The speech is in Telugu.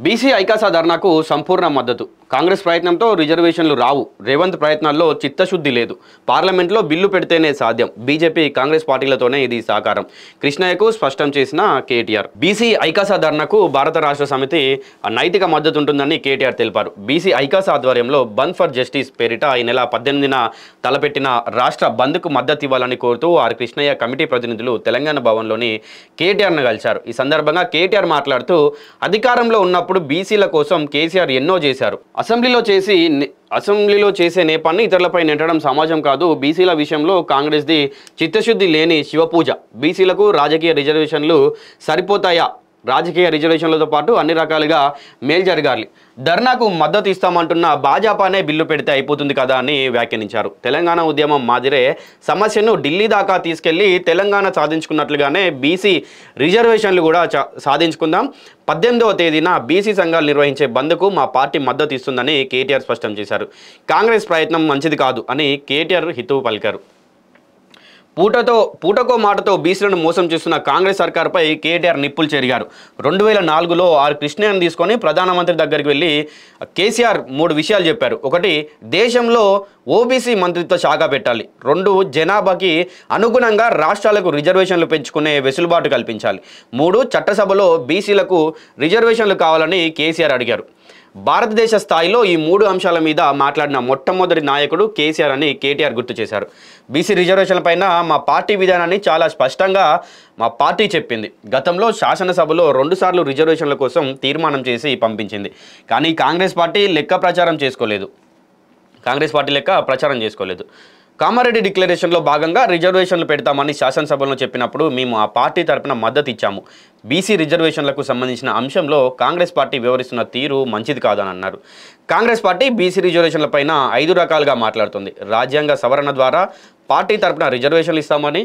బీసీ ఐకాసా ధర్నాకు సంపూర్ణ మద్దతు. కాంగ్రెస్ ప్రయత్నంతో రిజర్వేషన్లు రావు. రేవంత్ ప్రయత్నాల్లో చిత్తశుద్ధి లేదు. పార్లమెంట్లో బిల్లు పెడితేనే సాధ్యం. బీజేపీ కాంగ్రెస్ పార్టీలతోనే ఇది సాకారం. కృష్ణయ్యకు స్పష్టం చేసిన కేటీఆర్. బీసీ ఐకాసా ధర్నాకు భారత రాష్ట్ర సమితి నైతిక మద్దతు ఉంటుందని కేటీఆర్ తెలిపారు. బీసీ ఐకాసా ఆధ్వర్యంలో బంద్ ఫర్ జస్టిస్ పేరిట ఈ నెల 18న తలపెట్టిన రాష్ట్ర బంద్కు మద్దతు ఇవ్వాలని కోరుతూ ఆర్ కృష్ణయ్య కమిటీ ప్రతినిధులు తెలంగాణ భవన్లోని కేటీఆర్ను కలిశారు. ఈ సందర్భంగా కేటీఆర్ మాట్లాడుతూ అధికారంలో ఉన్న బీసీల కోసం కేసీఆర్ ఎన్నో చేశారు. అసెంబ్లీలో చేసే నేపాన్ని ఇతరులపై నెట్టడం సమాజం కాదు. బీసీల విషయంలో కాంగ్రెస్ది చిత్తశుద్ధి లేని శివపూజ. బీసీలకు రాజకీయ రిజర్వేషన్లు సరిపోతాయా? రాజకీయ రిజర్వేషన్లతో పాటు అన్ని రకాలుగా మేలు జరగాలి. ధర్నాకు మద్దతు ఇస్తామంటున్న భాజపానే బిల్లు పెడితే అయిపోతుంది కదా అని వ్యాఖ్యానించారు. తెలంగాణ ఉద్యమం మాదిరే సమస్యను ఢిల్లీ దాకా తీసుకెళ్లి తెలంగాణ సాధించుకున్నట్లుగానే బీసీ రిజర్వేషన్లు కూడా సాధించుకుందాం. 18వ తేదీన బీసీ సంఘాలు నిర్వహించే బంద్కు మా పార్టీ మద్దతు ఇస్తుందని కేటీఆర్ స్పష్టం చేశారు. కాంగ్రెస్ ప్రయత్నం మంచిది కాదు అని కేటీఆర్ హితవు పలికారు. పూటకో మాటతో బీసీలను మోసం చేస్తున్న కాంగ్రెస్ సర్కార్పై కేటీఆర్ నిప్పులు చెరిగారు. 2004లో ఆర్ కృష్ణయ్యను తీసుకొని ప్రధానమంత్రి దగ్గరికి వెళ్ళి కేసీఆర్ 3 విషయాలు చెప్పారు. 1, దేశంలో ఓబీసీ మంత్రిత్వ శాఖ పెట్టాలి. 2, జనాభాకి అనుగుణంగా రాష్ట్రాలకు రిజర్వేషన్లు పెంచుకునే వెసులుబాటు కల్పించాలి. 3, చట్టసభలో బీసీలకు రిజర్వేషన్లు కావాలని కేసీఆర్ అడిగారు. భారతదేశ స్థాయిలో ఈ 3 అంశాల మీద మాట్లాడిన మొట్టమొదటి నాయకుడు కేసీఆర్ అని కేటీఆర్ గుర్తు చేశారు. బీసీ రిజర్వేషన్లపైన మా పార్టీ విధానాన్ని చాలా స్పష్టంగా మా పార్టీ చెప్పింది. గతంలో శాసనసభలో 2 సార్లు రిజర్వేషన్ల కోసం తీర్మానం చేసి పంపించింది. కానీ కాంగ్రెస్ పార్టీ లెక్క ప్రచారం చేసుకోలేదు. కామారెడ్డి డిక్లరేషన్లో భాగంగా రిజర్వేషన్లు పెడతామని శాసనసభలో చెప్పినప్పుడు మేము ఆ పార్టీ తరపున మద్దతు ఇచ్చాము. బీసీ రిజర్వేషన్లకు సంబంధించిన అంశంలో కాంగ్రెస్ పార్టీ వ్యవహరిస్తున్న తీరు మంచిది కాదని అన్నారు. కాంగ్రెస్ పార్టీ బీసీ రిజర్వేషన్లపైన 5 రకాలుగా మాట్లాడుతుంది. రాజ్యాంగ సవరణ ద్వారా పార్టీ తరపున రిజర్వేషన్లు ఇస్తామని,